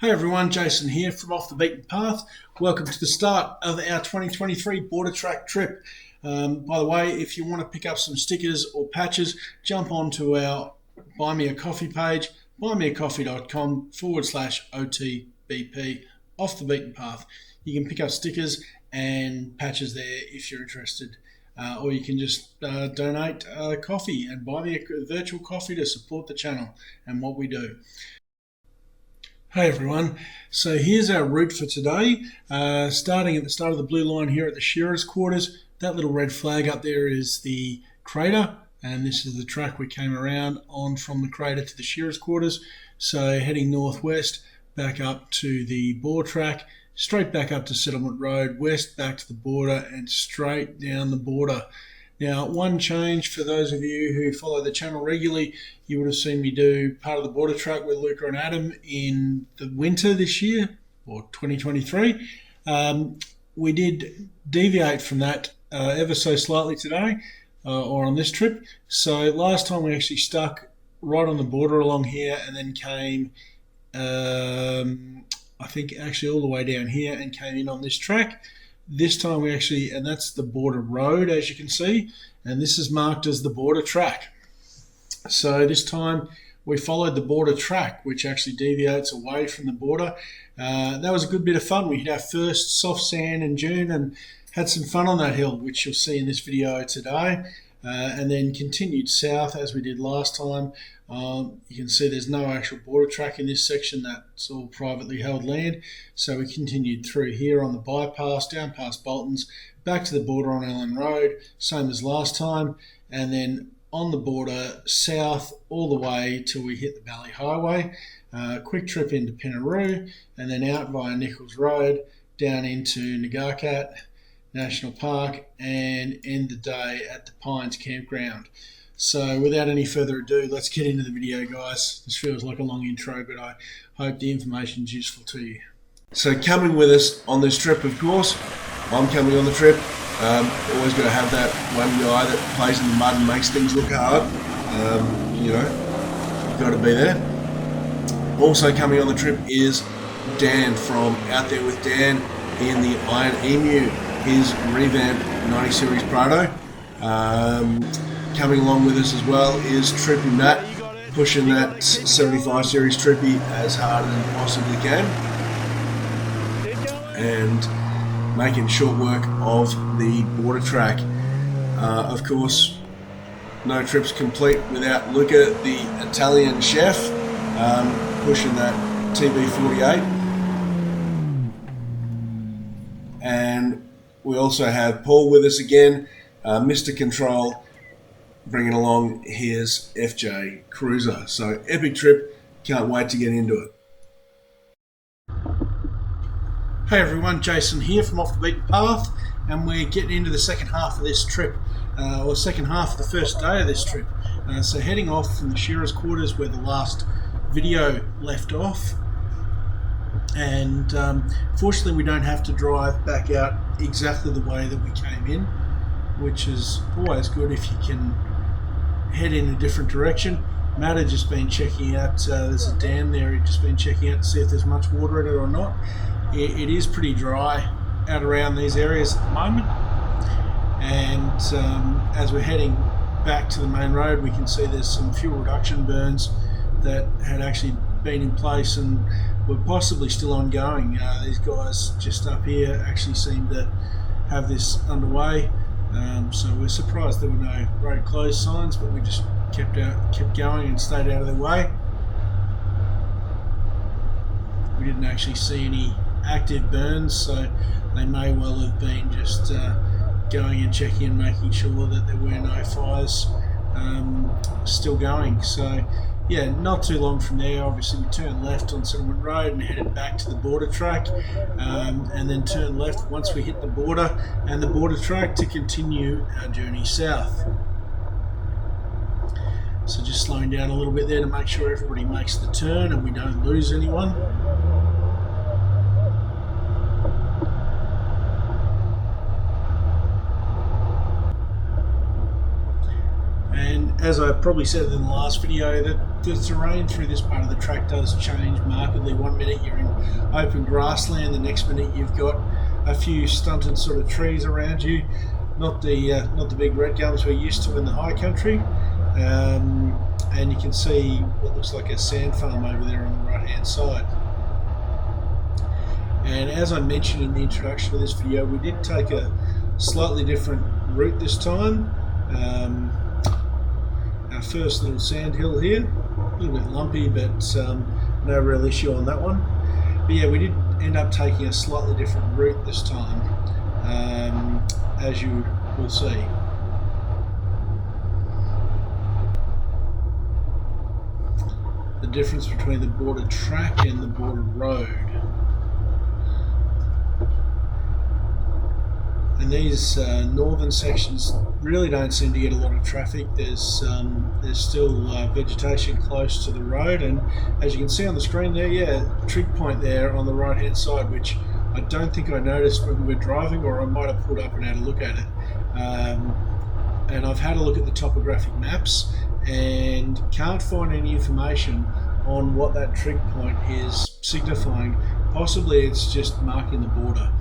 Hey everyone, Jason here from Off the Beaten Path. Welcome to the start of our 2023 border track trip. By the way, if you want to pick up some stickers or patches, jump onto our Buy Me a Coffee page, buymeacoffee.com/OTBP, Off the Beaten Path. You can pick up stickers and patches there if you're interested. Or you can just donate coffee and buy me a virtual coffee to support the channel and what we do. Hey everyone, so here's our route for today. Starting at the start of the blue line here at the Shearers Quarters, that little red flag up there is the crater, and this is the track we came around on from the crater to the Shearers Quarters. So heading northwest, back up to the boar track, straight back up to Settlement Road, west back to the border, and straight down the border. Now, one change for those of you who follow the channel regularly, you would have seen me do part of the border track with Luca and Adam in the winter this year, or 2023. We did deviate from that ever so slightly today, or on this trip. So last time we actually stuck right on the border along here and then came, I think actually all the way down here and came in on this track. This time we actually, and that's the border road as you can see, and this is marked as the border track. So this time we followed the border track, which actually deviates away from the border. That was a good bit of fun. We hit our first soft sand in June and had some fun on that hill, which you'll see in this video today. And then continued south as we did last time. You can see there's no actual border track in this section, that's all privately held land. So we continued through here on the bypass, down past Bolton's, back to the border on Ellen Road, same as last time, and then on the border south all the way till we hit the Valley Highway. Quick trip into Pinaroo, and then out via Nichols Road, down into Ngarkat National Park, and end the day at the Pines Campground. So without any further ado, let's get into the video, guys. This feels like a long intro, but I hope the information is useful to you. So coming with us on this trip, of course, I'm coming on the trip. Always got to have that one guy that plays in the mud and makes things look hard. You've got to be there. Also coming on the trip is Dan from Out There with Dan in the Iron Emu, his revamped 90 Series Prado. Coming along with us as well is Troopy Matt, pushing that 75 Series Troopy as hard as he possibly can, and making short work of the border track. Of course, no trip's complete without Luca, the Italian chef, pushing that TB48. And we also have Paul with us again, Mr. Control, bringing along his FJ Cruiser. So epic trip, can't wait to get into it. Hey everyone, Jason here from Off the Beaten Path, and we're getting into the second half of this trip, or second half of the first day of this trip. So heading off from the Shearers Quarters where the last video left off, and fortunately we don't have to drive back out exactly the way that we came in, which is always good if you can head in a different direction. Matt had just been checking out, there's a dam there, he'd just been checking out to see if there's much water in it or not. It is pretty dry out around these areas at the moment, and as we're heading back to the main road, we can see there's some fuel reduction burns that had actually been in place and were possibly still ongoing. These guys just up here actually seem to have this underway. So we're surprised there were no road closed signs, but we just kept going and stayed out of their way. We didn't actually see any active burns, so they may well have been just going and checking and making sure that there were no fires still going. So yeah, not too long from there, obviously we turned left on Settlement Road and headed back to the border track, and then turned left once we hit the border and the border track to continue our journey south. So just slowing down a little bit there to make sure everybody makes the turn and we don't lose anyone. as I probably said in the last video, that the terrain through this part of the track does change markedly. 1 minute you're in open grassland, the next minute you've got a few stunted sort of trees around you, not the big red gums we're used to in the high country. And you can see what looks like a sand farm over there on the right hand side. And as I mentioned in the introduction to this video, we did take a slightly different route this time. Our first little sand hill here, a little bit lumpy, but no real issue on that one. But yeah, we did end up taking a slightly different route this time, as you will see. The difference between the border track and the border road. And these northern sections really don't seem to get a lot of traffic. There's still vegetation close to the road, and as you can see on the screen there, yeah, trig point there on the right hand side, which I don't think I noticed when we were driving, or I might have pulled up and had a look at it. And I've had a look at the topographic maps and can't find any information on what that trig point is signifying. Possibly it's just marking the border.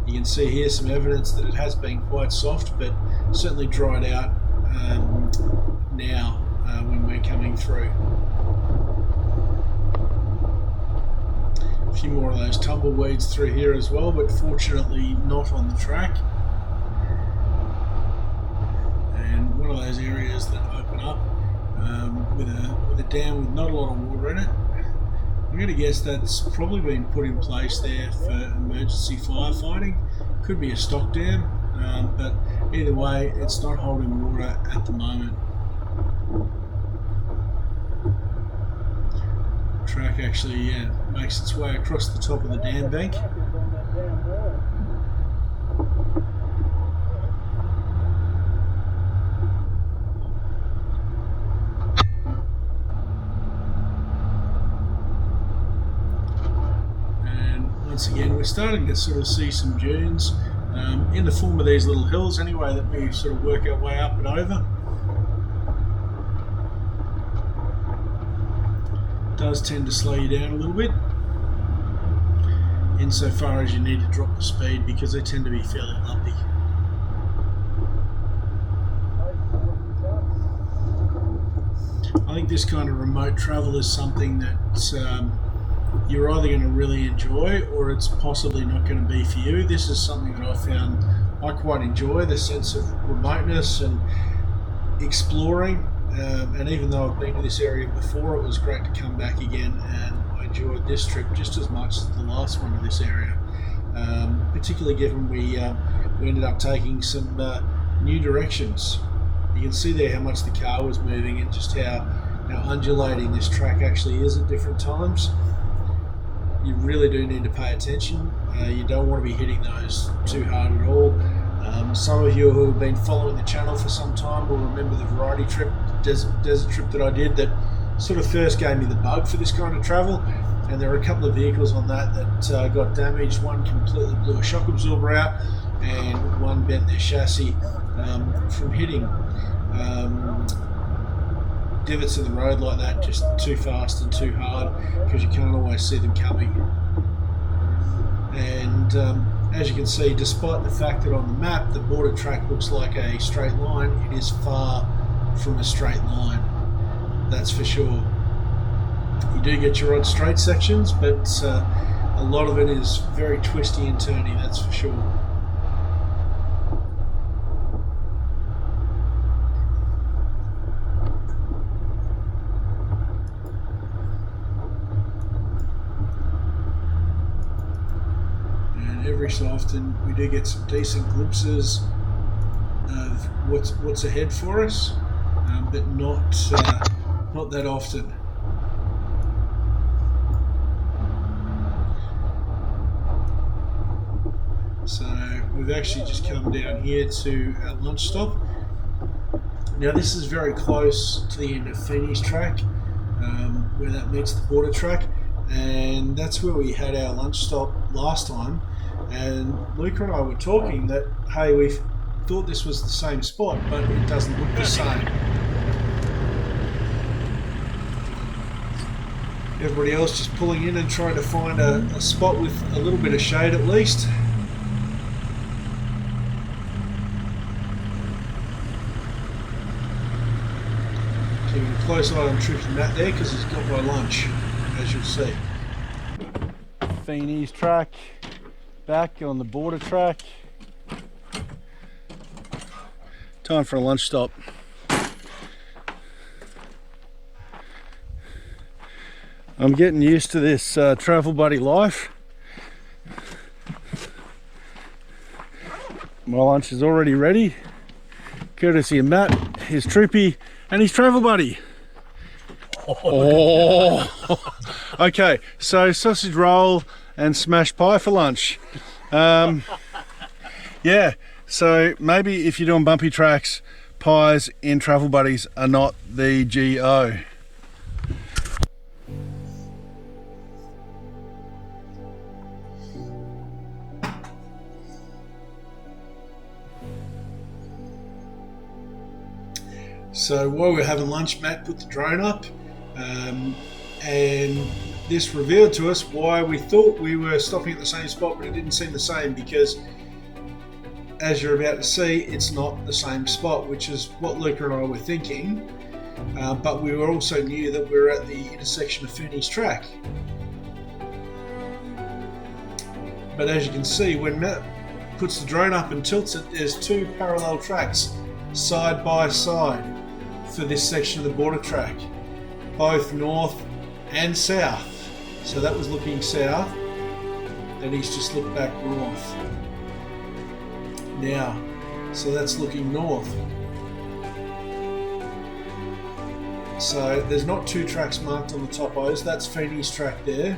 You can see here some evidence that it has been quite soft, but certainly dried out now when we're coming through. A few more of those tumbleweeds through here as well, but fortunately not on the track. And one of those areas that open up with a dam with not a lot of water in it. I'm going to guess that's probably been put in place there for emergency firefighting. Could be a stock dam, but either way, it's not holding water at the moment. Track actually makes its way across the top of the dam bank. Once again, we're starting to sort of see some dunes in the form of these little hills anyway that we sort of work our way up and over. It does tend to slow you down a little bit insofar as you need to drop the speed because they tend to be fairly lumpy. I think this kind of remote travel is something that you're either going to really enjoy or it's possibly not going to be for you. This is something that I found I quite enjoy, the sense of remoteness and exploring, and even though I've been to this area before, it was great to come back again, and I enjoyed this trip just as much as the last one to this area, particularly given we ended up taking some new directions. You can see there how much the car was moving and just how undulating this track actually is at different times. You really do need to pay attention. You don't want to be hitting those too hard at all. Some of you who have been following the channel for some time will remember the variety trip, desert trip that I did that sort of first gave me the bug for this kind of travel. And there were a couple of vehicles on that got damaged. One completely blew a shock absorber out and one bent their chassis from hitting divots in the road like that, just too fast and too hard because you can't always see them coming. And as you can see, despite the fact that on the map the border track looks like a straight line, it is far from a straight line, that's for sure. You do get your odd straight sections, but a lot of it is very twisty and turny, that's for sure. Every so often we do get some decent glimpses of what's ahead for us, but not that often. So we've actually just come down here to our lunch stop. Now this is very close to the end of Feeney's track, where that meets the border track, and that's where we had our lunch stop last time. And Luca and I were talking that, hey, we thought this was the same spot, but it doesn't look the same. Everybody else just pulling in and trying to find a spot with a little bit of shade at least. Keeping a close eye on Troopy Matt there because he's got my lunch, as you'll see. Feeney's track, back on the border track. Time for a lunch stop. I'm getting used to this travel buddy life. My lunch is already ready, courtesy of Matt, his troopy, and his travel buddy. Oh. Okay, so sausage roll and smashed pie for lunch. Yeah, so maybe if you're doing bumpy tracks, pies in travel buddies are not the GO. So while we were having lunch, Matt put the drone up, and this revealed to us why we thought we were stopping at the same spot, but it didn't seem the same, because as you're about to see, it's not the same spot, which is what Luca and I were thinking, but we were also knew that we were at the intersection of Feeney's track. But as you can see, when Matt puts the drone up and tilts it, there's two parallel tracks side by side for this section of the border track, both north and south. So that was looking south, and he's just looked back north. Now, so that's looking north. So there's not two tracks marked on the topos. That's Feeney's track there,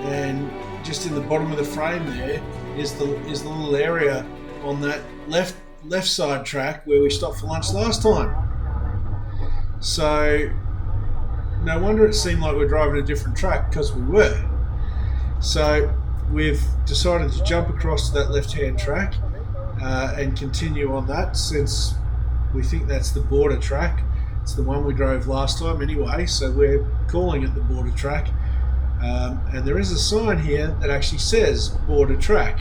and just in the bottom of the frame there is the little area on that left side track where we stopped for lunch last time. So no wonder it seemed like we're driving a different track, because we were. So we've decided to jump across to that left-hand track and continue on that, since we think that's the border track. It's the one we drove last time anyway, so we're calling it the border track. And there is a sign here that actually says border track.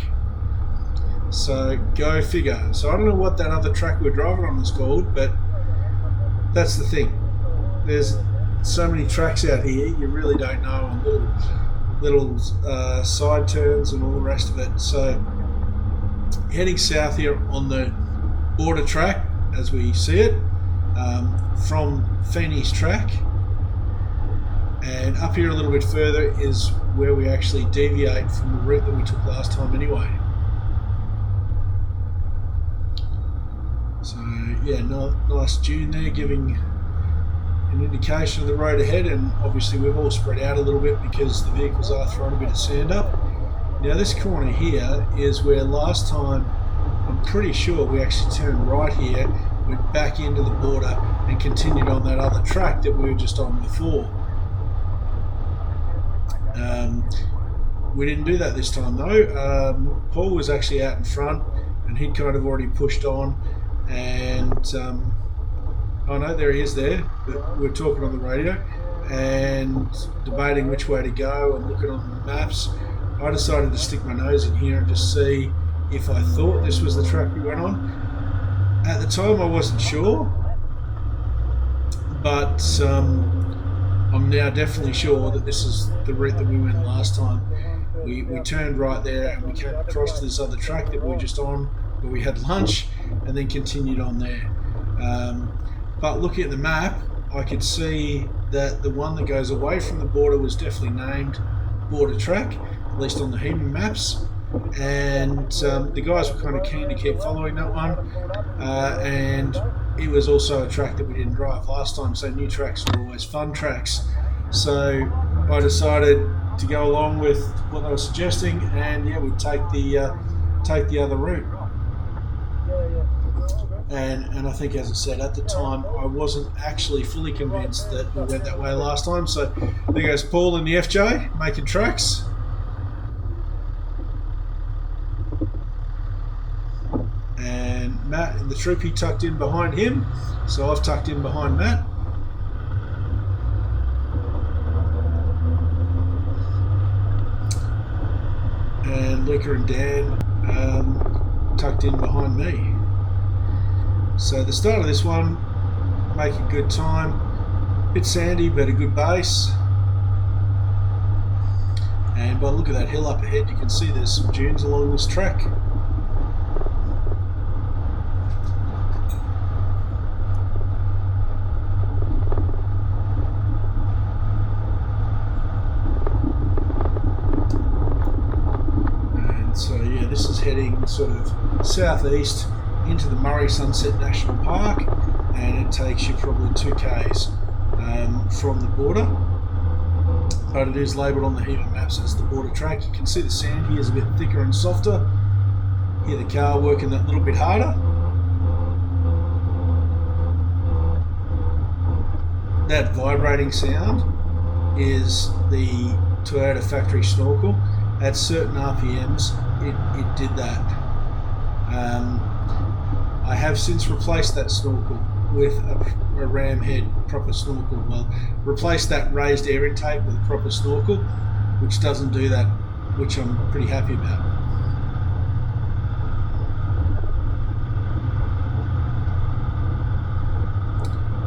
So go figure. So I don't know what that other track we're driving on is called, but that's the thing. There's so many tracks out here, you really don't know, and little side turns and all the rest of it. So heading south here on the border track as we see it, from Feeney's track, and up here a little bit further is where we actually deviate from the route that we took last time anyway. So yeah, nice dune there, giving an indication of the road ahead, and obviously we've all spread out a little bit because the vehicles are throwing a bit of sand up. Now this corner here is where last time, I'm pretty sure we actually turned right here, went back into the border and continued on that other track that we were just on before. We didn't do that this time though. Paul was actually out in front and he'd kind of already pushed on, and oh no, there he is there, but we're talking on the radio and debating which way to go and looking on the maps. I decided to stick my nose in here and just see if I thought this was the track we went on. At the time I wasn't sure, but I'm now definitely sure that this is the route that we went last time. We turned right there and we came across to this other track that we were just on, where we had lunch, and then continued on there. But looking at the map, I could see that the one that goes away from the border was definitely named border track, at least on the Heman maps, and the guys were kind of keen to keep following that one, and it was also a track that we didn't drive last time, so new tracks are always fun tracks. So I decided to go along with what they were suggesting, and yeah, we'd take the other route. And I think, as I said, at the time I wasn't actually fully convinced that we went that way last time. So there goes Paul in the FJ making tracks. and the troopy tucked in behind him. So I've tucked in behind Matt. And Luca and Dan tucked in behind me. So the start of this one, making good time. Bit sandy, but a good base. And by the look of that hill up ahead, you can see there's some dunes along this track. And so yeah, this is heading sort of southeast into the Ngarkat National Park, and it takes you probably 2 k's from the border. But it is labelled on the heater maps as the border track. You can see the sand here is a bit thicker and softer. Hear the car working that little bit harder. That vibrating sound is the Toyota factory snorkel. At certain RPMs, it did that. I have since replaced that snorkel with a ram head proper snorkel. Well, replace that raised air intake with a proper snorkel, which doesn't do that, which I'm pretty happy about.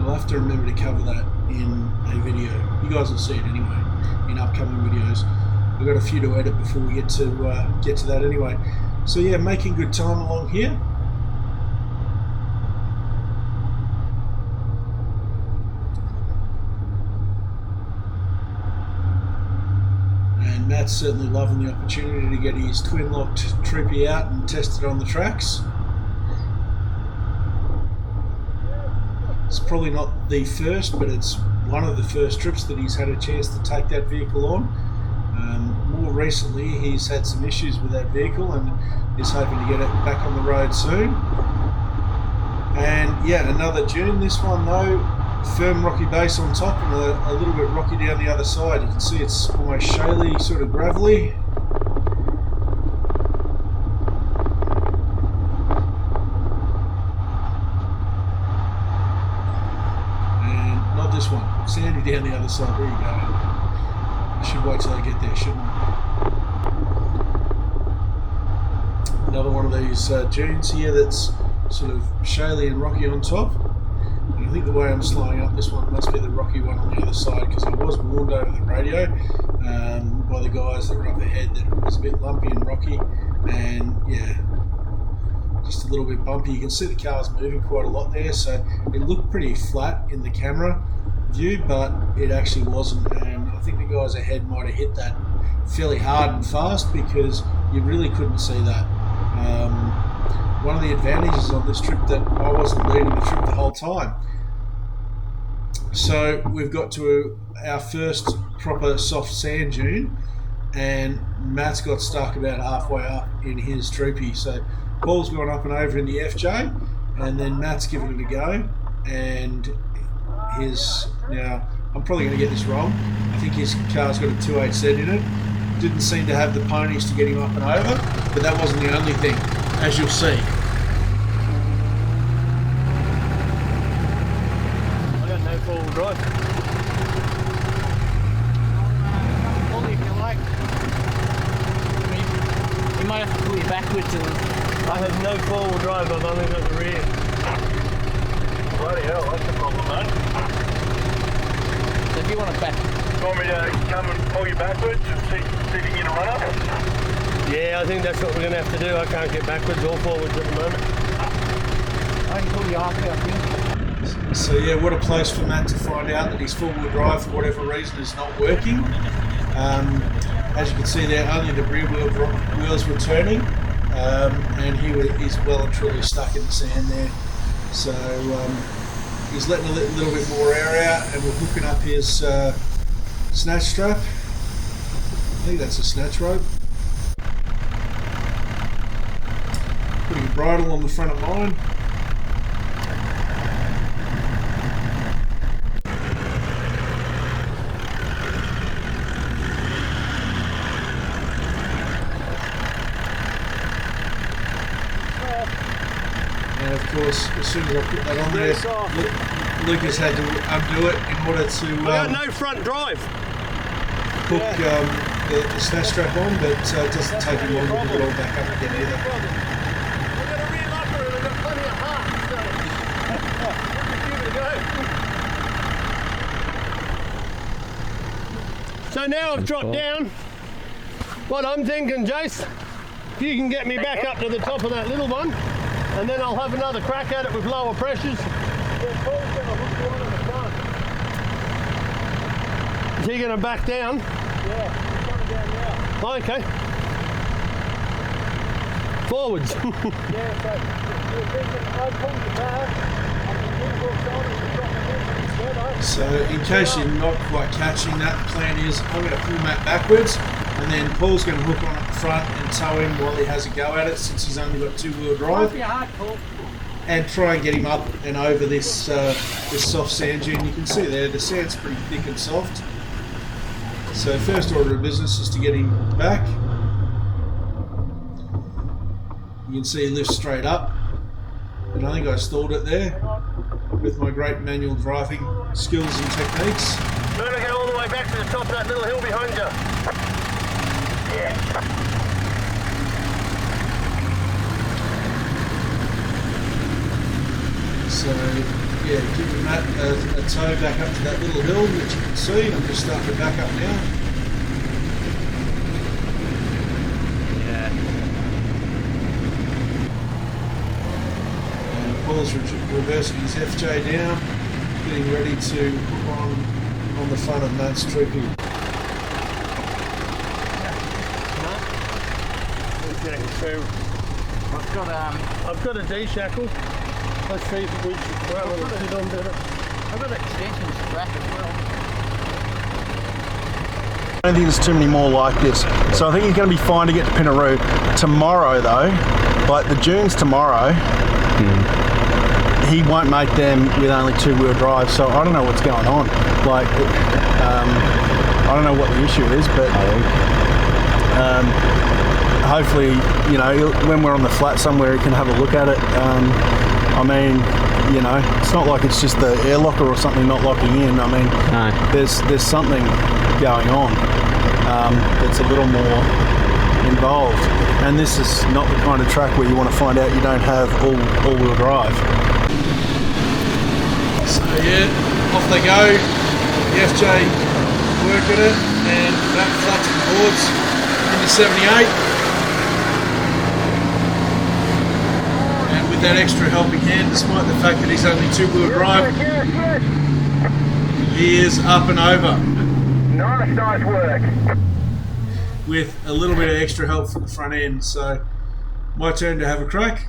I'll have to remember to cover that in a video. You guys will see it anyway in upcoming videos. I've got a few to edit before we get to that anyway. So yeah, making good time along here. Matt's certainly loving the opportunity to get his twin-locked troopy out and test it on the tracks. It's probably not the first, but it's one of the first trips that he's had a chance to take that vehicle on. More recently, he's had some issues with that vehicle and is hoping to get it back on the road soon. And yeah, another dune. This one though, firm rocky base on top and a little bit rocky down the other side. You can see it's almost shaly, sort of gravelly. And not this one, sandy down the other side. There you go. I should wait till I get there, shouldn't I? Another one of these dunes here that's sort of shaly and rocky on top. I think the way I'm slowing up this one must be the rocky one on the other side, because I was warned over the radio by the guys that were up ahead that it was a bit lumpy and rocky, and yeah, just a little bit bumpy. You can see the car's moving quite a lot there, so it looked pretty flat in the camera view, but it actually wasn't, and I think the guys ahead might have hit that fairly hard and fast because you really couldn't see that. One of the advantages on this trip that I wasn't leading the trip the whole time. So we've got to our first proper soft sand dune, and Matt's got stuck about halfway up in his troopy. So Paul's gone up and over in the FJ, and then Matt's given it a go, and now I'm probably going to get this wrong. I think his car's got a 2.8Z in it. Didn't seem to have the ponies to get him up and over, but that wasn't the only thing, as you'll see. Four-wheel drive. Only if you like. I mean, you might have to pull you backwards and... I have no four-wheel drive, I've only got the rear. Bloody hell, that's a problem, mate. So if you want to back... You want me to come and pull you backwards and see if you can get a run up? Yeah, I think that's what we're going to have to do. I can't get backwards or forwards at the moment. I can pull you off here, I think. So yeah, what a place for Matt to find out that his four-wheel drive, for whatever reason, is not working. As you can see there, only the rear wheels were turning, and he is well and truly stuck in the sand there. So he's letting a little bit more air out, and we're hooking up his snatch strap. I think that's a snatch rope. Putting a bridle on the front of mine. course, as soon as I put that on there, Lucas had to undo it in order to I got no front drive. hook the snatch strap on, but it doesn't take him long to put it all back up again either. I've got a rear locker and I've got plenty of heart, so give it a go. So now I've dropped down. What I'm thinking, Jace, if you can get me back up to the top of that little one, and then I'll have another crack at it with lower pressures. Is he going to back down? Yeah, he's coming down now. Oh, okay. Forwards. Yeah, so you're thinking I'll pull the car and So in case you're not quite catching that, the plan is I'm going to pull Matt backwards, and then Paul's going to hook on at the front and tow him while he has a go at it, since he's only got two-wheel drive, and try and get him up and over this this soft sand dune. You can see there the sand's pretty thick and soft. So first order of business is to get him back. You can see he lifts straight up, and I think I stalled it there with my great manual driving skills and techniques. We're going to go all the way back to the top of that little hill behind you. Yeah. So yeah, giving that a tow back up to that little hill, which you can see. I'm just starting to back up now. Yeah. And Paul's reversing his FJ down, getting ready to hook on the front of Matt's troopy. I've got a D-shackle. Let's see if we should sit on better. I've got extension strap as well. I don't think there's too many more like this. So I think he's going to be fine to get to Pinaroo. Tomorrow though, like the dunes tomorrow, he won't make them with only two-wheel drive, so I don't know what's going on. Like, I don't know what the issue is, but hopefully, you know, when we're on the flat somewhere, he can have a look at it. I mean, you know, it's not like it's just the air locker or something not locking in. I mean, no. There's something going on that's a little more involved. And this is not the kind of track where you want to find out you don't have all-wheel drive. So yeah, off they go. The FJ working it, and that flat boards into 78. With that extra helping hand, despite the fact that he's only two-wheel drive, he is up and over. Nice work. With a little bit of extra help from the front end. So my turn to have a crack.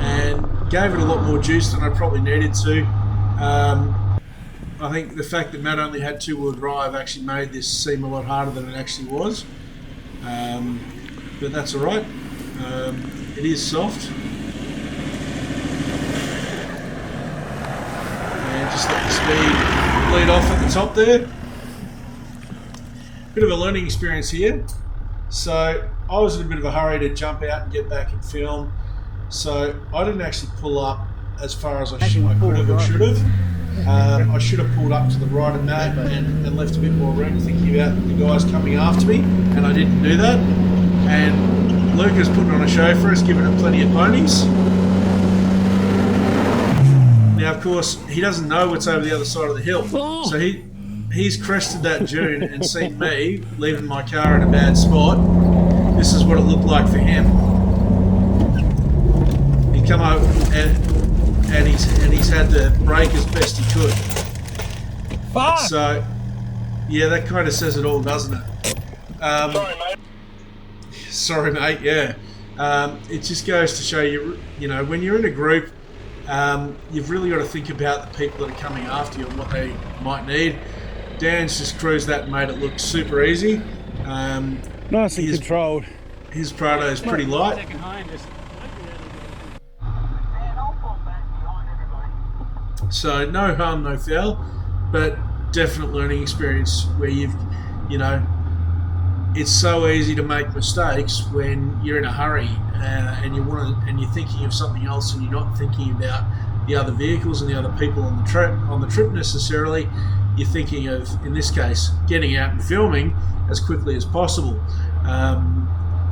And gave it a lot more juice than I probably needed to. I think the fact that Matt only had two-wheel drive actually made this seem a lot harder than it actually was. But that's all right. It is soft. And just let the speed bleed off at the top there. Bit of a learning experience here. So I was in a bit of a hurry to jump out and get back and film. So I didn't actually pull up as far as I could have or should have. I should have pulled up to the right of that and left a bit more room, thinking about the guys coming after me, and I didn't do that. And Luca's putting on a show for us, giving it plenty of ponies. Now, of course, he doesn't know what's over the other side of the hill, so he's crested that dune and seen me leaving my car in a bad spot. This is what it looked like for him. He come over and he's had to brake as best he could. Fuck! So, yeah, that kind of says it all, doesn't it? Sorry, mate. Sorry, mate. Yeah. It just goes to show you, you know, when you're in a group, you've really got to think about the people that are coming after you and what they might need. Dan's just cruised that and made it look super easy. Nice and controlled. His Prado is pretty light. So no harm, no foul, but definite learning experience where you've, you know, it's so easy to make mistakes when you're in a hurry and you're thinking of something else, and you're not thinking about the other vehicles and the other people on the trip necessarily. You're thinking of, in this case, getting out and filming as quickly as possible.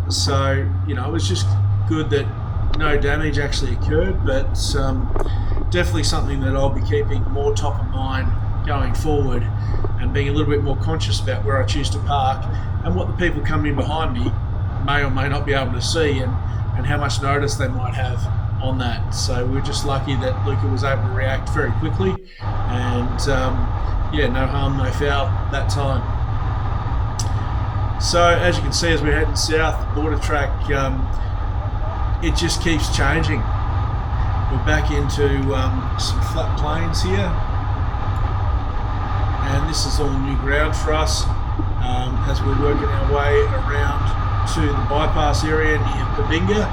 So it was just good that no damage actually occurred, but definitely something that I'll be keeping more top of mind going forward, and being a little bit more conscious about where I choose to park and what the people coming in behind me may or may not be able to see, and how much notice they might have on that. So we're just lucky that Luca was able to react very quickly, and no harm, no foul that time. So as you can see, as we're heading south, the border track, it just keeps changing. We're back into some flat plains here, and this is all new ground for us as we're working our way around to the bypass area near Pabinga,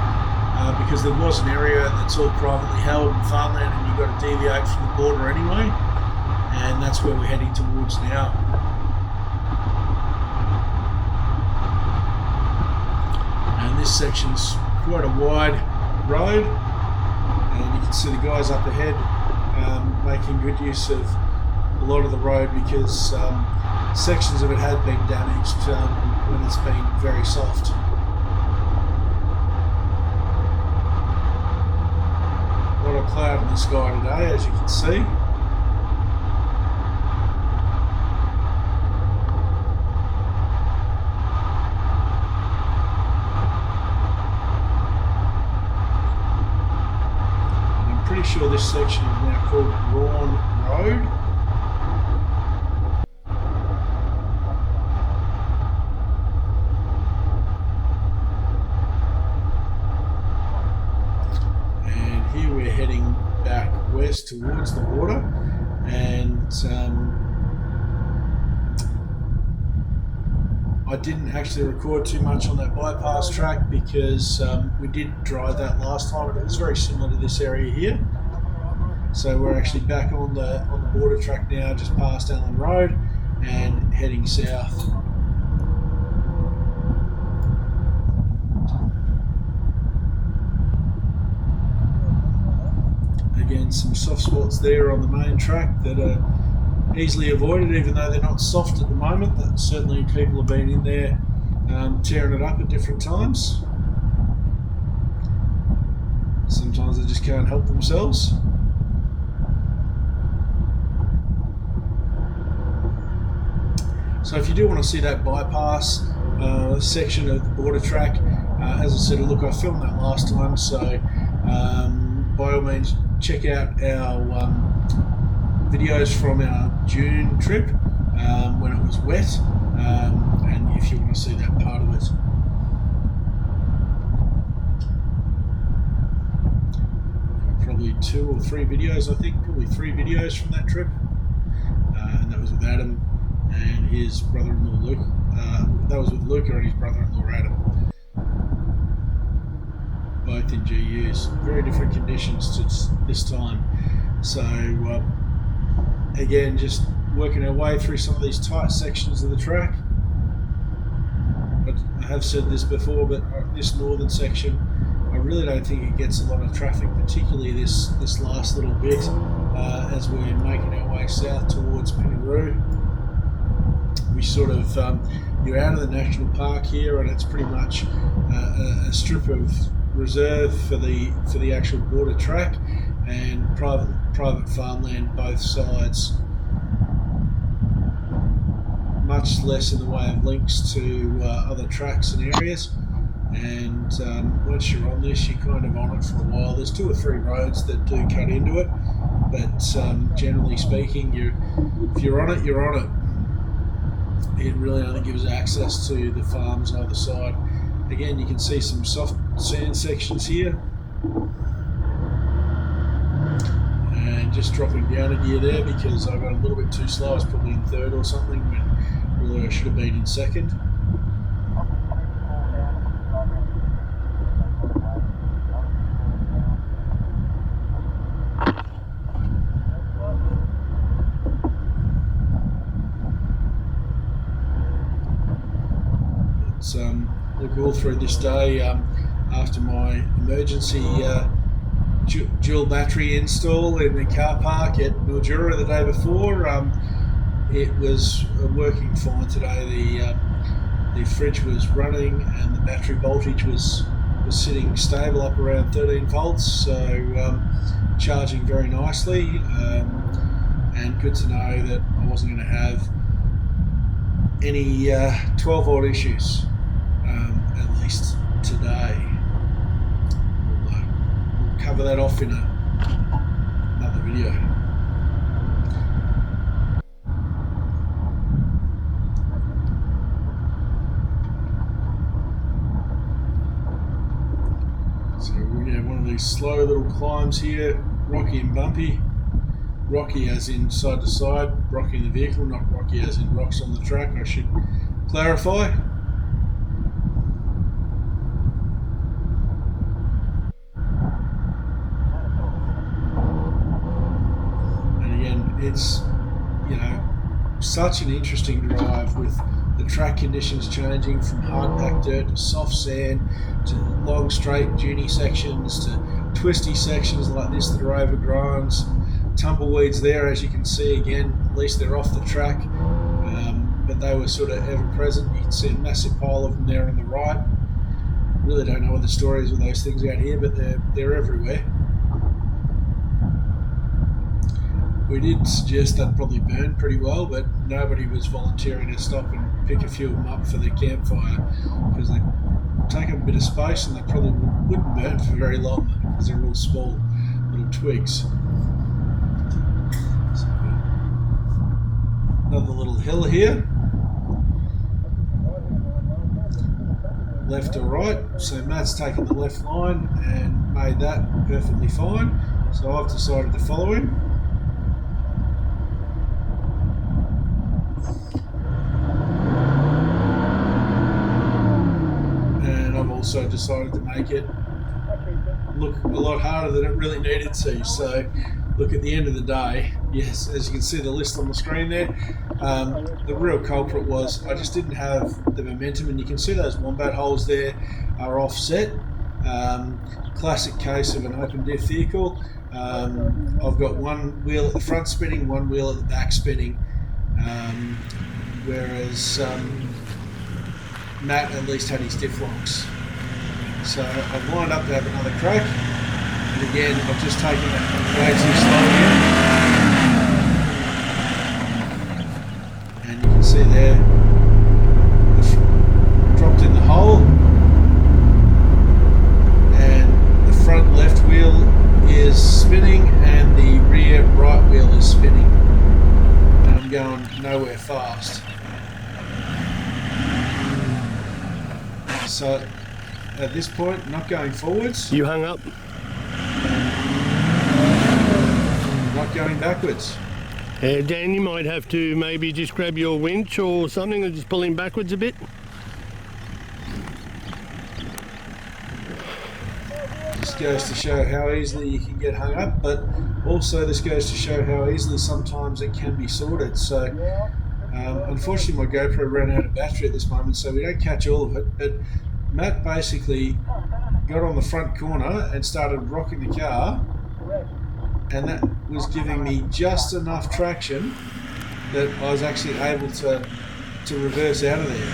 because there was an area that's all privately held in farmland, and you've got to deviate from the border anyway, and that's where we're heading towards now. And this section's quite a wide road, and you can see the guys up ahead making good use of a lot of the road, because sections of it had been damaged when it's been very soft. A lot of cloud in the sky today, as you can see. And I'm pretty sure this section is now called Rawn Road. Towards the border, and I didn't actually record too much on that bypass track, because we did drive that last time, and it was very similar to this area here. So we're actually back on the border track now, just past Allen Road, and heading south. Again, some soft spots there on the main track that are easily avoided, even though they're not soft at the moment. That certainly people have been in there tearing it up at different times. Sometimes they just can't help themselves. So if you do want to see that bypass section of the border track, as I said, look, I filmed that last time, so by all means check out our videos from our June trip when it was wet, and if you want to see that part of it. Probably 2 or 3 videos, I think, probably 3 videos from that trip, and that was with Adam and his brother-in-law Luke. That was with Luca and his brother-in-law Adam. Both in GUs, very different conditions to this time. So again, just working our way through some of these tight sections of the track. But I have said this before, but this northern section, I really don't think it gets a lot of traffic, particularly this last little bit as we're making our way south towards Pinaroo. We sort of, you're out of the national park here, and it's pretty much a strip of reserve for the actual border track, and private farmland both sides. Much less in the way of links to other tracks and areas, and once you're on this, you're kind of on it for a while. There's 2 or 3 roads that do cut into it, but generally speaking, if you're on it, you're on it. It really only gives access to the farms either side. Again, you can see some soft sand sections here, and just dropping down a gear there because I got a little bit too slow. I was probably in 3rd or something, when really I should have been in 2nd. look, all through this day, after my emergency dual battery install in the car park at Mildura the day before, it was working fine today. The fridge was running and the battery voltage was sitting stable up around 13 volts, so charging very nicely, and good to know that I wasn't going to have any 12 volt issues, at least today. We'll cover that off in another video. So we're going to have one of these slow little climbs here, rocky and bumpy. Rocky as in side to side, rocky in the vehicle, not rocky as in rocks on the track, I should clarify. And again, it's, you know, such an interesting drive with the track conditions changing from hard packed dirt to soft sand to long straight duny sections to twisty sections like this that are overgrown. Tumbleweeds there, as you can see. Again, at least they're off the track, but they were sort of ever present. You can see a massive pile of them there on the right. Really don't know what the story is with those things out here, but they're everywhere. We did suggest they'd probably burn pretty well, but nobody was volunteering to stop and pick a few of them up for their campfire, because they take up a bit of space and they probably wouldn't burn for very long because they're all small little twigs. So, another little hill here, left or right. So Matt's taken the left line and made that perfectly fine, so I've decided to follow him. Also decided to make it look a lot harder than it really needed to. So look, at the end of the day, yes, as you can see the list on the screen there, the real culprit was I just didn't have the momentum, and you can see those wombat holes there are offset. Classic case of an open diff vehicle. I've got one wheel at the front spinning, one wheel at the back spinning, whereas Matt at least had his diff locks. So I've lined up to have another crack, and again I've just taken it way too slow here, and you can see there dropped in the hole, and the front left wheel is spinning and the rear right wheel is spinning, and I'm going nowhere fast. So at this point, not going forwards. You hung up? Not going backwards. Dan, you might have to maybe just grab your winch or something and just pull him backwards a bit. This goes to show how easily you can get hung up, but also this goes to show how easily sometimes it can be sorted. So unfortunately my GoPro ran out of battery at this moment, so we don't catch all of it, but Matt basically got on the front corner and started rocking the car, and that was giving me just enough traction that I was actually able to reverse out of there.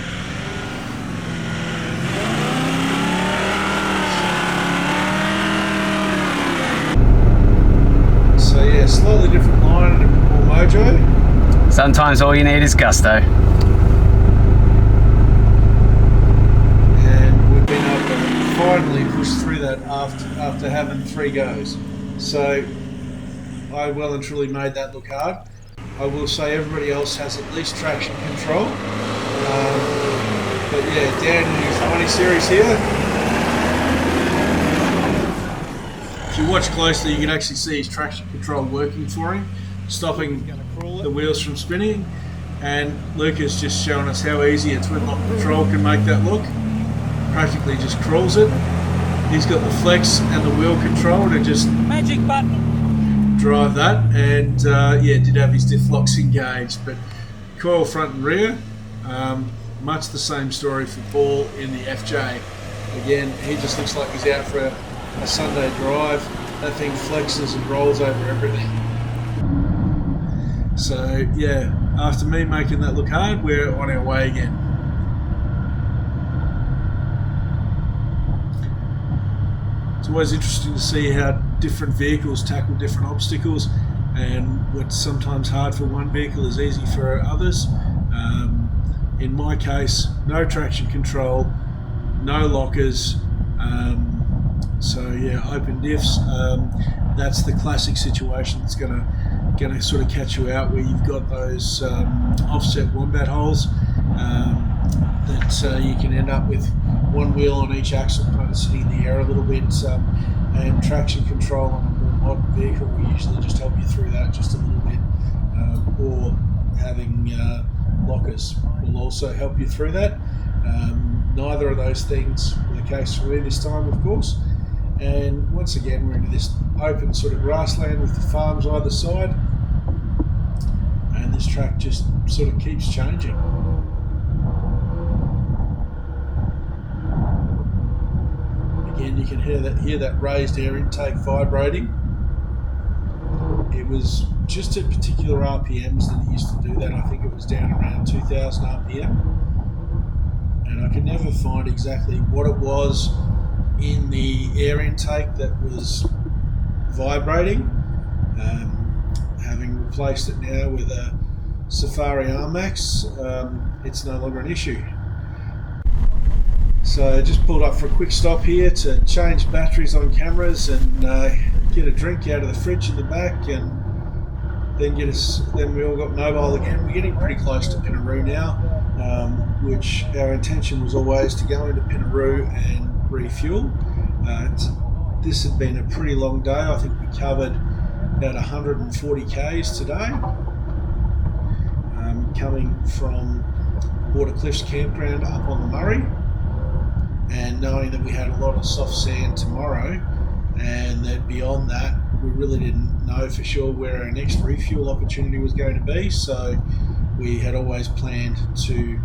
So yeah, slightly different line and a bit more mojo. Sometimes all you need is gusto. Finally pushed through that after having 3 goes. So I well and truly made that look hard. I will say everybody else has at least traction control. But yeah, Dan in his 90 series here. If you watch closely, you can actually see his traction control working for him, stopping the wheels from spinning. And Luca's just showing us how easy a twin lock control can make that look. Practically just crawls it. He's got the flex and the wheel control to just magic button drive that, and yeah, did have his diff locks engaged, but coil front and rear, much the same story for Paul in the FJ. Again, he just looks like he's out for a Sunday drive. That thing flexes and rolls over everything. So yeah, after me making that look hard, we're on our way again. It's always interesting to see how different vehicles tackle different obstacles, and what's sometimes hard for one vehicle is easy for others. In my case, no traction control, no lockers, so yeah, open diffs. That's the classic situation that's going to sort of catch you out, where you've got those offset wombat holes that you can end up with one wheel on each axle kind of sitting in the air a little bit, and traction control on a more modern vehicle will usually just help you through that just a little bit, or having lockers will also help you through that. Neither of those things were the case for me this time, of course. And once again, we're into this open sort of grassland with the farms either side, and this track just sort of keeps changing. Again, you can hear that raised air intake vibrating. It was just at particular RPMs that it used to do that. I think it was down around 2000 RPM. And I could never find exactly what it was in the air intake that was vibrating. Having replaced it now with a Safari R-Max, it's no longer an issue. So I just pulled up for a quick stop here to change batteries on cameras and get a drink out of the fridge in the back, and then we all got mobile again. We're getting pretty close to Pinaroo now, which our intention was always to go into Pinaroo and refuel. This had been a pretty long day. I think we covered about 140 k's today, coming from Border Cliffs campground up on the Murray, and knowing that we had a lot of soft sand tomorrow, and that beyond that we really didn't know for sure where our next refuel opportunity was going to be. So we had always planned to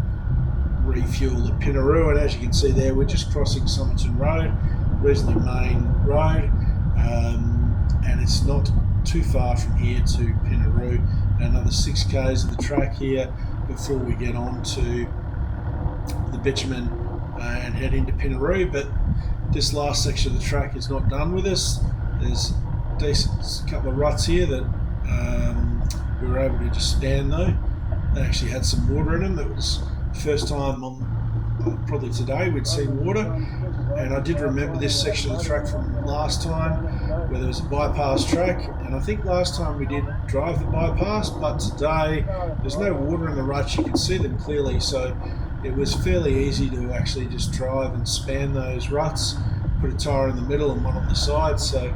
refuel at Pinaroo, and as you can see there, we're just crossing Somerton Road, reasonably main road, and it's not too far from here to Pinaroo. Another 6 k's of the track here before we get on to the bitumen and head into Pinaroo. But this last section of the track is not done with us. There's a decent couple of ruts here that we were able to just stand though. They actually had some water in them. That was the first time on probably today we'd seen water, and I did remember this section of the track from last time where there was a bypass track, and I think last time we did drive the bypass, but today there's no water in the ruts. You can see them clearly, so it was fairly easy to actually just drive and span those ruts, put a tyre in the middle and one on the side, so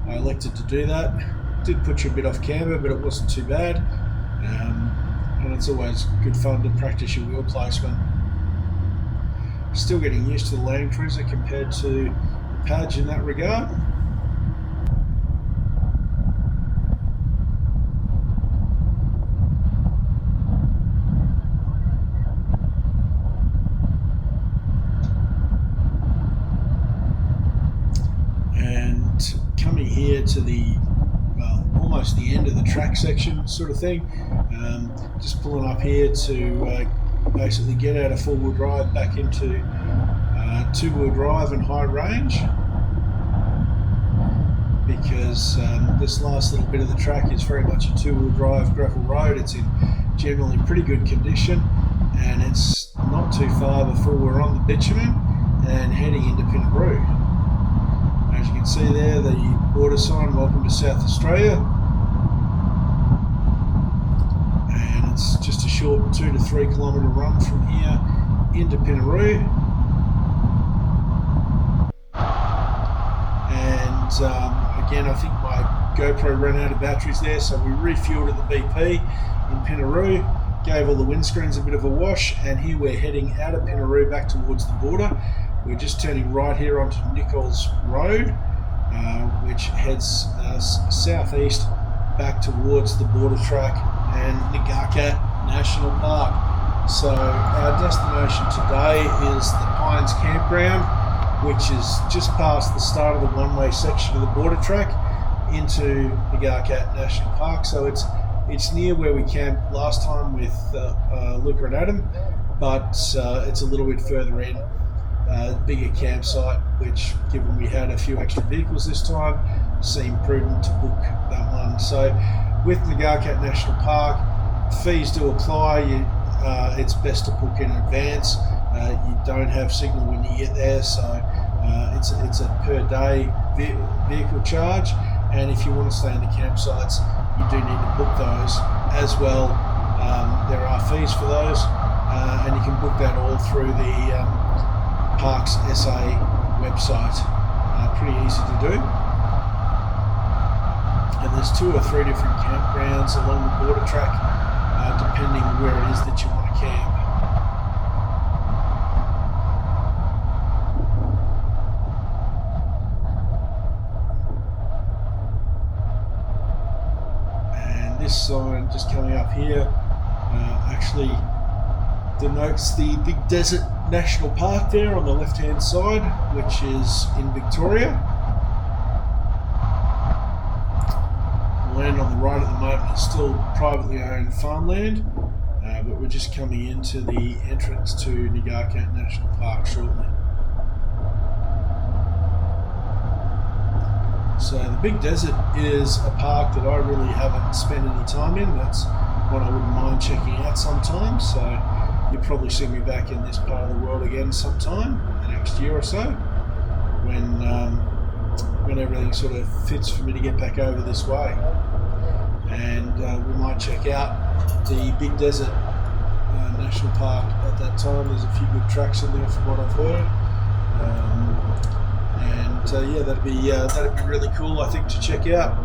I elected to do that. It did put you a bit off camber, but it wasn't too bad, and it's always good fun to practice your wheel placement. Still getting used to the Land Cruiser compared to the Padge in that regard. Coming here to the almost the end of the track section sort of thing, just pulling up here to basically get out of 4-wheel drive back into 2-wheel drive and high range, because this last little bit of the track is very much a 2-wheel drive gravel road. It's in generally pretty good condition, and it's not too far before we're on the bitumen and heading into Pinaroo. As you can see there, the border sign, welcome to South Australia. And it's just a short 2 to 3 kilometre run from here into Pinaroo. And again, I think my GoPro ran out of batteries there, so we refueled at the BP in Pinaroo, gave all the windscreens a bit of a wash, and here we're heading out of Pinaroo back towards the border. We're just turning right here onto Nichols Road, which heads southeast back towards the border track and Ngarkat National Park. So our destination today is the Pines Campground, which is just past the start of the one-way section of the border track into Ngarkat National Park. So it's near where we camped last time with Luca and Adam, but it's a little bit further in, bigger campsite, which, given we had a few extra vehicles this time, seemed prudent to book that one. So with Ngarkat National Park, fees do apply. It's best to book in advance. You don't have signal when you get there, so it's a per day vehicle charge, and if you want to stay in the campsites, you do need to book those as well. There are fees for those, and you can book that all through the Parks SA website. Pretty easy to do. And there's 2 or 3 different campgrounds along the border track, depending where it is that you want to camp. And this sign just coming up here actually denotes the Big Desert National Park there on the left hand side, which is in Victoria. Land on the right at the moment is still privately owned farmland, but we're just coming into the entrance to Ngarkat National Park shortly. So the Big Desert is a park that I really haven't spent any time in. That's one I wouldn't mind checking out sometime, so you'll probably see me back in this part of the world again sometime in the next year or so, when everything sort of fits for me to get back over this way. And we might check out the Big Desert National Park at that time. There's a few good tracks in there from what I've heard, yeah, that'd be really cool, I think, to check out.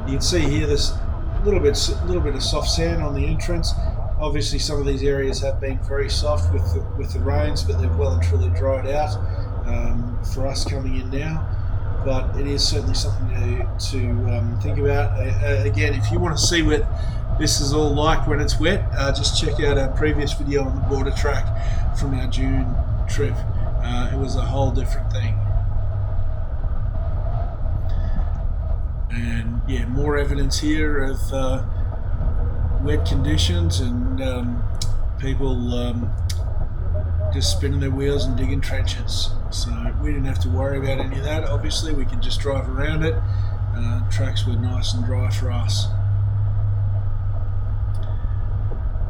You can see here there's a little bit of soft sand on the entrance. Obviously, some of these areas have been very soft with the rains, but they've well and truly dried out for us coming in now. But it is certainly something to think about. Again, if you want to see what this is all like when it's wet, just check out our previous video on the border track from our June trip. It was a whole different thing. And yeah, more evidence here of wet conditions and people just spinning their wheels and digging trenches. So we didn't have to worry about any of that. Obviously, we could just drive around it. Tracks were nice and dry for us.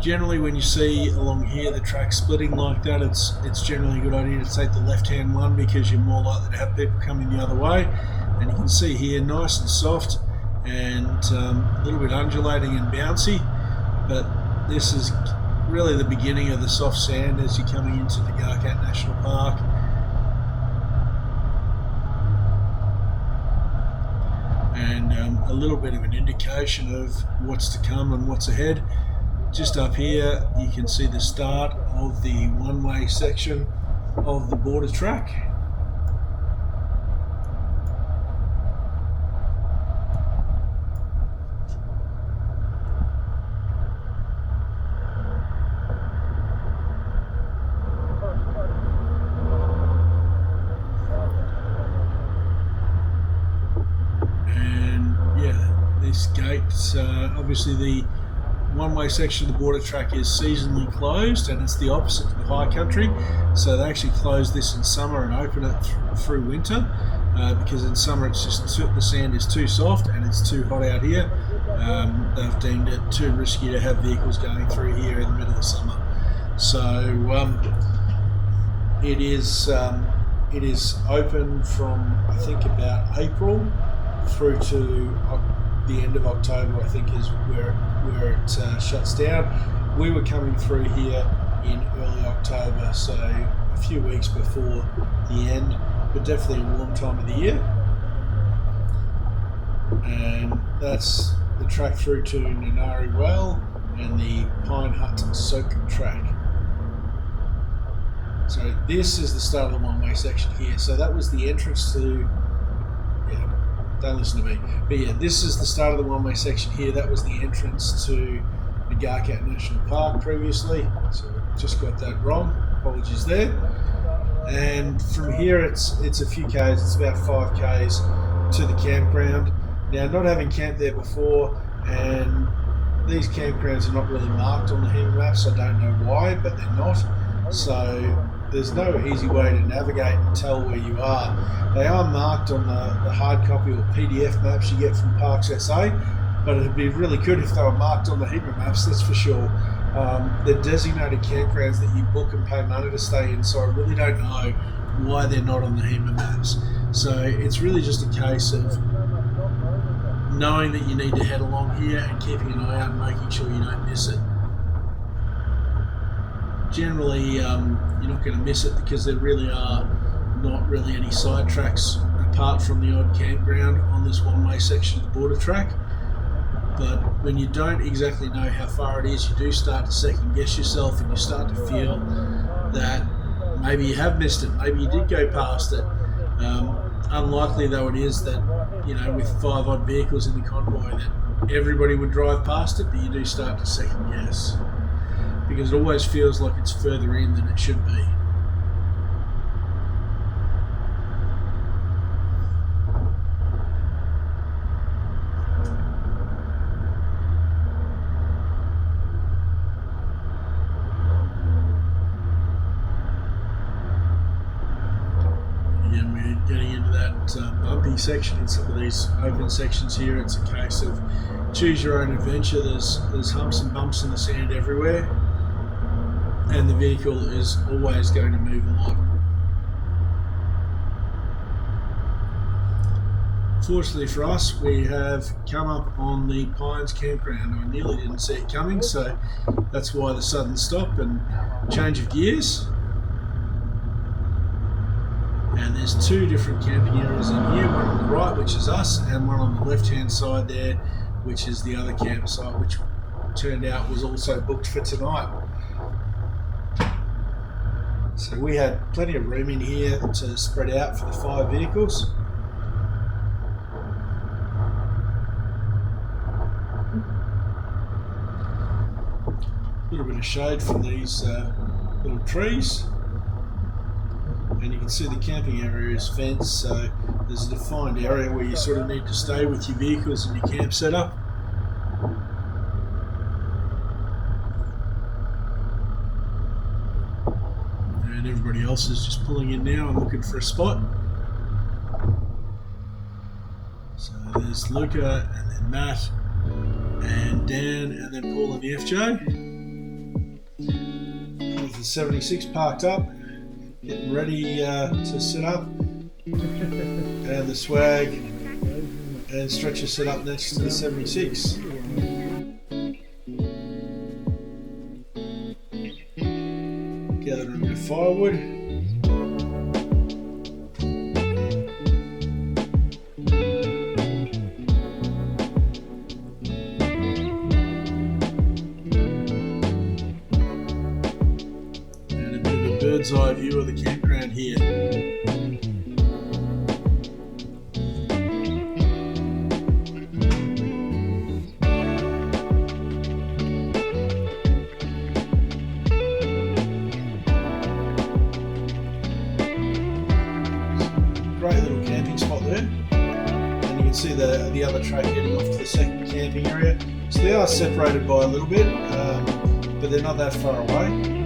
Generally, when you see along here the track splitting like that, it's generally a good idea to take the left-hand one, because you're more likely to have people coming the other way. And you can see here, nice and soft and a little bit undulating and bouncy, but this is really the beginning of the soft sand as you're coming into the Ngarkat National Park. And a little bit of an indication of what's to come and what's ahead. Just up here you can see the start of the one-way section of the border track. This gate, obviously the one-way section of the border track is seasonally closed, and it's the opposite to the high country. So they actually close this in summer and open it through winter, because in summer it's just the sand is too soft and it's too hot out here. They've deemed it too risky to have vehicles going through here in the middle of summer. So it is open from, I think, about April through to the end of October, I think, is where it shuts down. We were coming through here in early October, so a few weeks before the end, but definitely a warm time of the year. And that's the track through to Nanari Rail and the Pine Hut Soak track. So this is the start of the one-way section here. So that was the entrance to, don't listen to me. But yeah, this is the start of the one-way section here. That was the entrance to Ngarkat National Park previously. So just got that wrong. Apologies there. And from here, it's a few k's. It's about 5 k's to the campground. Now, not having camped there before, and these campgrounds are not really marked on the HEMA maps. I don't know why, but they're not. So there's no easy way to navigate and tell where you are. They are marked on the hard copy or PDF maps you get from Parks SA, but it'd be really good if they were marked on the HEMA maps, that's for sure. They're designated campgrounds that you book and pay money to stay in, so I really don't know why they're not on the HEMA maps. So it's really just a case of knowing that you need to head along here and keeping an eye out and making sure you don't miss it. Generally, you're not going to miss it because there really are not really any side tracks apart from the odd campground on this one-way section of the border track. But when you don't exactly know how far it is, you do start to second guess yourself, and you start to feel that maybe you have missed it, maybe you did go past it. Unlikely though it is that, with 5 odd vehicles in the convoy, that everybody would drive past it, but you do start to second guess because it always feels like it's further in than it should be. Getting into that bumpy section in some of these open sections here, it's a case of choose your own adventure. There's humps and bumps in the sand everywhere, and the vehicle is always going to move a lot. Fortunately for us, we have come up on the Pines campground. I nearly didn't see it coming, so that's why the sudden stop and change of gears. And there's 2 different camping areas in here, one on the right, which is us, and one on the left-hand side there, which is the other campsite, which turned out was also booked for tonight. So we had plenty of room in here to spread out for the 5 vehicles. A little bit of shade from these little trees. And you can see the camping area is fenced, so there's a defined area where you sort of need to stay with your vehicles and your camp setup. And everybody else is just pulling in now and looking for a spot. So there's Luca, and then Matt, and Dan, and then Paul and the FJ. There's the 76 parked up, getting ready to set up, and the swag and stretcher set up next to the 76. Gathering a bit of firewood. And a bit of a bird's eye view of the campground here. Great little camping spot there, and you can see the other track heading off to the second camping area. So they are separated by a little bit, but they're not that far away.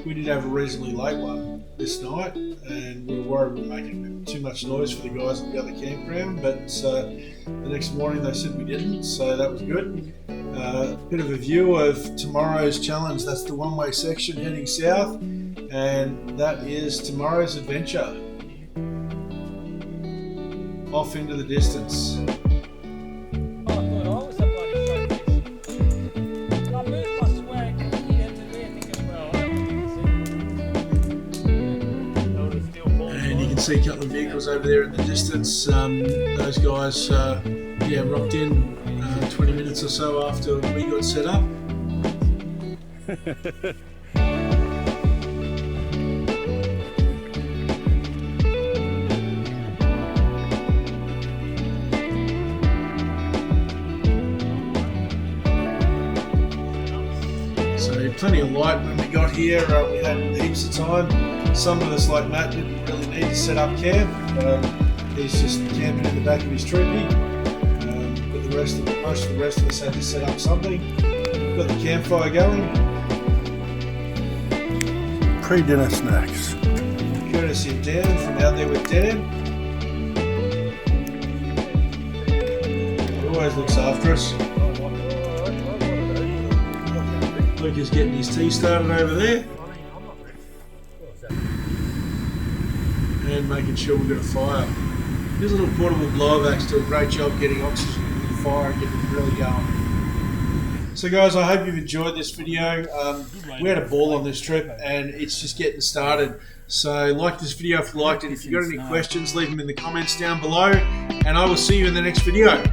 We did have a reasonably late one this night, and we were worried we were making too much noise for the guys at the other campground, but the next morning they said we didn't, so that was good. Bit of a view of tomorrow's challenge. That's the one-way section heading south, and that is tomorrow's adventure. Off into the distance. And you can see a couple of vehicles over there in the distance. Those guys rocked in 20 minutes or so after we got set up. plenty of light when we got here. We had heaps of time. Some of us, like Matt, didn't really need to set up camp. He's just camping in the back of his troopy. But most of the rest of us had to set up something. Got the campfire going. Pre-dinner snacks. Courtesy of Dan from Out There with Dan. He always looks after us. Luke is getting his tea started over there. And making sure we've got a fire. This little portable blow axe do a great job getting oxygen in the fire and getting it really going. So guys, I hope you've enjoyed this video. We had a ball on this trip and it's just getting started. So like this video if you liked it. If you've got any questions, leave them in the comments down below. And I will see you in the next video.